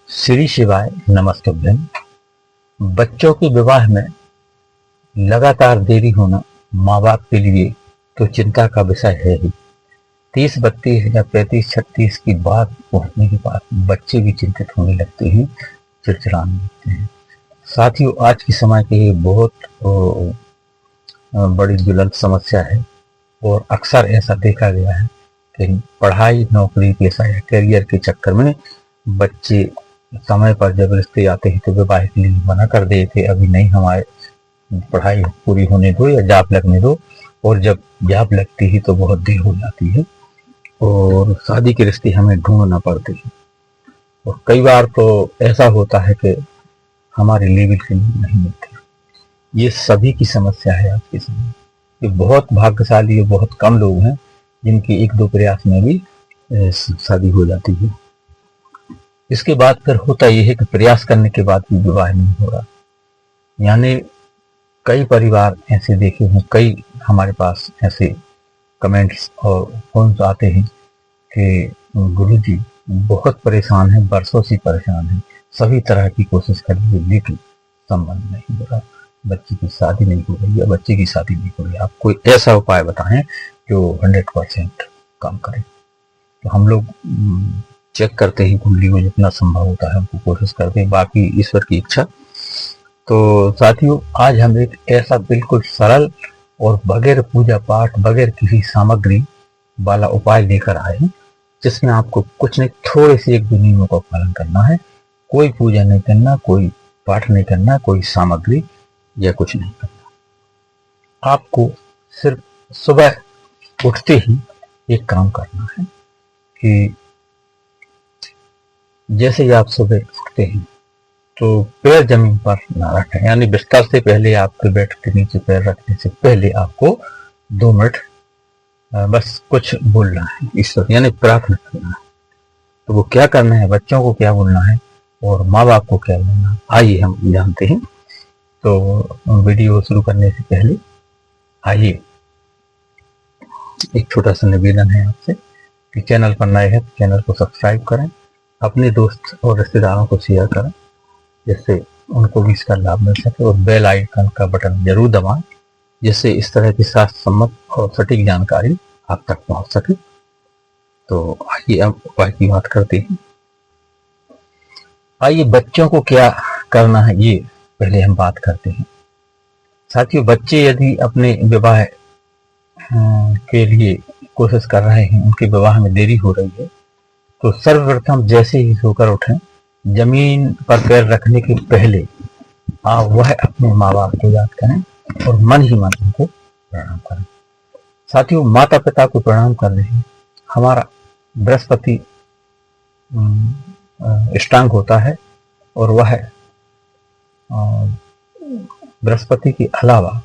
श्री शिवाय नमस्तुभ्यं। बच्चों के विवाह में लगातार देरी होना माँ बाप के लिए तो चिंता का विषय है ही। 30-32 या 35-36 की बात पहुंचने के बाद बच्चे भी चिंतित होने लगते हैं, चिड़चिड़ाने लगते हैं। साथियों, आज के समय की ये बहुत बड़ी ज्वलंत समस्या है और अक्सर ऐसा देखा गया है कि पढ़ाई, नौकरी, पेशा या करियर के चक्कर में बच्चे समय पर जब रिश्ते आते हैं तो विवाह के लिए मना कर देते, अभी नहीं, हमारे पढ़ाई पूरी होने दो या जॉब लगने दो। और जब जॉब लगती है तो बहुत देर हो जाती है और शादी के रिश्ते हमें ढूंढना पड़ते हैं। और कई बार तो ऐसा होता है कि हमारे लेवल के लोग नहीं मिलते। ये सभी की समस्या है आज के समय। ये बहुत भाग्यशाली और बहुत कम लोग हैं जिनके 1-2 प्रयास में भी शादी हो जाती है। इसके बाद फिर होता यह है कि प्रयास करने के बाद भी विवाह नहीं हो रहा। यानी कई परिवार ऐसे देखे हैं, कई हमारे पास ऐसे कमेंट्स और फोन आते हैं कि गुरुजी बहुत परेशान है, बरसों से परेशान है, सभी तरह की कोशिश कर ली लेकिन संबंध नहीं हो रहा, बच्चे की शादी नहीं हो रही या बच्चे की शादी नहीं हो रही। आप कोई ऐसा उपाय बताएं जो 100% काम करे। तो हम लोग चेक करते हैं कुंडली को, जितना संभव होता है हमको कोशिश करते हैं, बाकी ईश्वर की इच्छा। तो साथियों, आज हम एक ऐसा बिल्कुल सरल और बगैर पूजा पाठ, बगैर किसी सामग्री वाला उपाय लेकर आए हैं, जिसमें आपको कुछ नहीं, थोड़े से 1-2 नियमों का पालन करना है। कोई पूजा नहीं करना, कोई पाठ नहीं करना, कोई सामग्री या कुछ नहीं करना। आपको सिर्फ सुबह उठते ही एक काम करना है कि जैसे ही आप सुबह उठते हैं तो पैर जमीन पर ना रखें, यानी बिस्तर से पहले, आपके बेड के नीचे पैर रखने से पहले आपको 2 मिनट बस कुछ बोलना है ईश्वर, यानी प्रार्थना करना है। तो वो क्या करना है, बच्चों को क्या बोलना है और माँ बाप को क्या बोलना है, आइए हम जानते हैं। तो वीडियो शुरू करने से पहले आइए एक छोटा सा निवेदन है आपसे कि चैनल पर नए हैं तो चैनल को सब्सक्राइब करें, अपने दोस्त और रिश्तेदारों को शेयर करें जिससे उनको भी इसका लाभ मिल सके, और बेल आइकन का बटन जरूर दबाएं जिससे इस तरह की शास्त्र सम्मत और सटीक जानकारी आप तक पहुंच सके। तो आइए अब उपाय की बात करते हैं। आइए बच्चों को क्या करना है ये पहले हम बात करते हैं। साथियों, बच्चे यदि अपने विवाह के लिए कोशिश कर रहे हैं, उनके विवाह में देरी हो रही है, तो सर्वप्रथम जैसे ही सोकर उठें, जमीन पर पैर रखने के पहले वह अपने माँ बाप को याद करें और मन ही मन उनको प्रणाम करें। साथियों, माता पिता को प्रणाम कर रहे हैं, हमारा बृहस्पति स्ट्रांग होता है और वह बृहस्पति के अलावा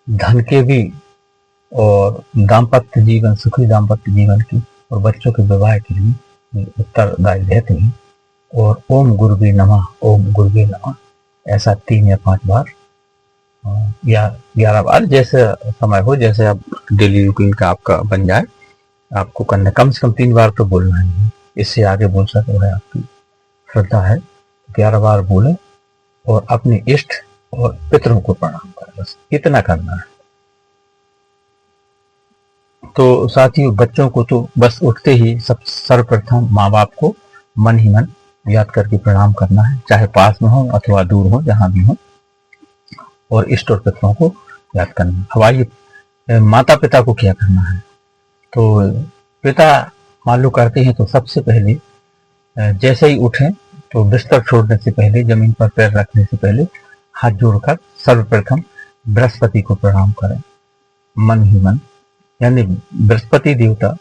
धन के भी और दाम्पत्य जीवन, सुखी दाम्पत्य जीवन की और बच्चों के विवाह के लिए उत्तरदायी रहते हैं। और ओम गुरुवे नमः, ओम गुरुवे नमः ऐसा 3 या 5 बार या 11 बार, जैसे समय हो, जैसे आप डेली रूटीन का आपका बन जाए, आपको करना कम से कम 3 बार तो बोलना ही है। इससे आगे बोल सके वह आपकी श्रद्धा है। 11 बार बोले और अपने इष्ट और पितरों को प्रणाम करें, बस इतना करना है। तो साथियों, बच्चों को तो बस उठते ही सर्वप्रथम माँ बाप को मन ही मन याद करके प्रणाम करना है, चाहे पास में हो अथवा दूर हो, जहां भी हो, और इष्ट और पितरों को याद करना है। अब आइए माता पिता को क्या करना है। तो पिता मान लो करते हैं तो सबसे पहले जैसे ही उठें तो बिस्तर छोड़ने से पहले, जमीन पर पैर रखने से पहले हाथ जोड़कर सर्वप्रथम बृहस्पति को प्रणाम करें मन ही मन। यानी बृहस्पति देवता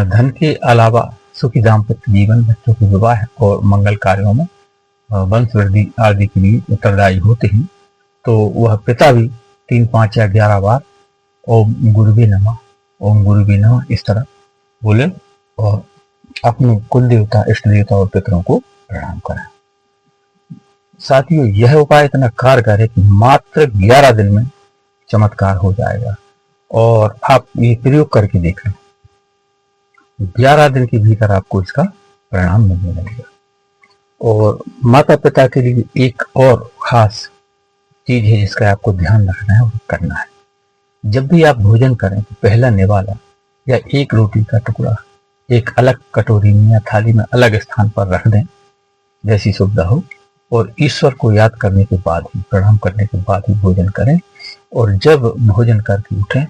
धन के अलावा सुखी दाम्पत्य जीवन, बच्चों के विवाह और मंगल कार्यों में वंश वृद्धि आदि के लिए उत्तरदायी होते हैं। तो वह पिता भी 3, 5 या 11 बार ओम गुरुवे नमः, ओम गुरुवे नमः इस तरह बोले और अपने कुल देवता, इष्ट देवता और पितरों को प्रणाम करें। साथियों, यह उपाय इतना कारगर है कि मात्र 11 दिन में चमत्कार हो जाएगा और आप ये प्रयोग करके देख लें, 11 दिन के भीतर आपको इसका परिणाम मिलने लगेगा। और माता पिता के लिए एक और खास चीज है जिसका आपको ध्यान रखना है और करना है। जब भी आप भोजन करें तो पहला निवाला या एक रोटी का टुकड़ा एक अलग कटोरी में या थाली में अलग स्थान पर रख दें, जैसी सुविधा हो, और ईश्वर को याद करने के बाद ही, प्रणाम करने के बाद ही भोजन करें। और जब भोजन करके उठें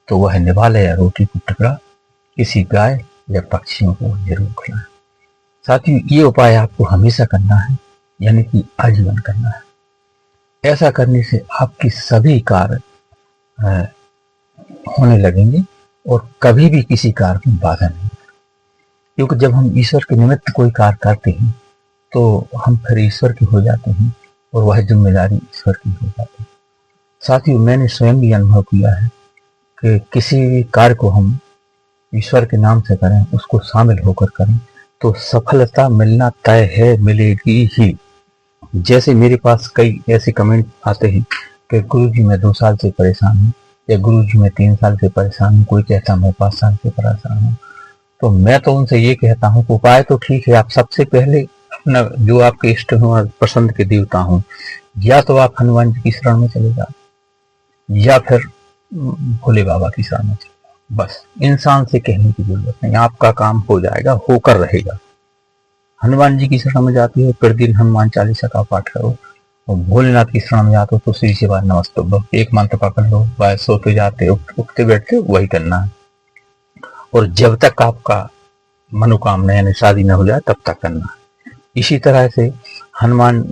तो वह निवाला या रोटी का टुकड़ा किसी गाय या पक्षियों को जरूर खिलाएं। साथियों, ये उपाय आपको हमेशा करना है, यानी कि आजीवन करना है। ऐसा करने से आपकी सभी कार्य होने लगेंगे और कभी भी किसी कार्य में बाधा नहीं, क्योंकि जब हम ईश्वर के निमित्त कोई कार्य करते हैं तो हम फिर ईश्वर के हो जाते हैं और वह जिम्मेदारी ईश्वर की हो जाती है। साथियों, मैंने स्वयं भी अनुभव किया है कि किसी भी कार्य को हम ईश्वर के नाम से करें, उसको शामिल होकर करें, तो सफलता मिलना तय है, मिलेगी ही। जैसे मेरे पास कई ऐसे कमेंट आते हैं कि गुरुजी मैं 2 साल से परेशान हूँ, या गुरुजी मैं 3 साल से परेशान हूँ, कोई कहता मैं 5 साल से परेशान हूँ। तो मैं तो उनसे ये कहता हूँ कि उपाय तो ठीक है, आप सबसे पहले अपना जो आपके इष्ट हो और पसंद के देवता हो, या तो आप हनुमान जी की शरण में चले जाओ या फिर भोले बाबा की शरण में चले जाओ। बस इंसान से कहने की जरूरत नहीं, आपका काम हो जाएगा, होकर रहेगा। हनुमान जी की शरण में जाती हो, प्रतिदिन हनुमान चालीसा का पाठ करो, और भोलेनाथ की शरण में जाते हो तो श्री शिवाय नमस्तुभ्यम एक मंत्र पकड़ लो, बाय सोते जाते उठते बैठते वही करना है। और जब तक आपका मनोकामना यानी शादी न हो जाए तब तक करना है। इसी तरह से हनुमान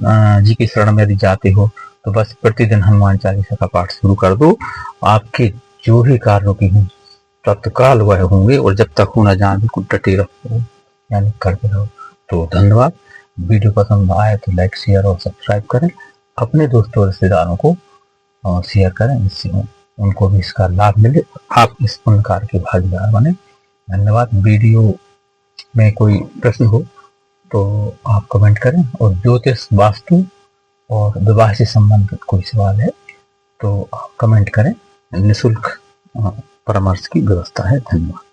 जी की शरण में यदि जाते हो तो बस प्रतिदिन हनुमान चालीसा का पाठ शुरू कर दो, आपके जो भी कार्यों की हों तत्काल वह होंगे, और जब तक हो न जाए बिल्कुल डटे रहो, यानी करते रहो। तो धन्यवाद। वीडियो पसंद आए तो लाइक शेयर और सब्सक्राइब करें, अपने दोस्तों और रिश्तेदारों को शेयर करें, इससे उनको भी इसका लाभ मिले, आप इस पुण्य कार्य के भागीदार बने। धन्यवाद। वीडियो में कोई प्रश्न हो तो आप कमेंट करें, और ज्योतिष, वास्तु और विवाह से संबंधित कोई सवाल है तो आप कमेंट करें, निःशुल्क परामर्श की व्यवस्था है। धन्यवाद।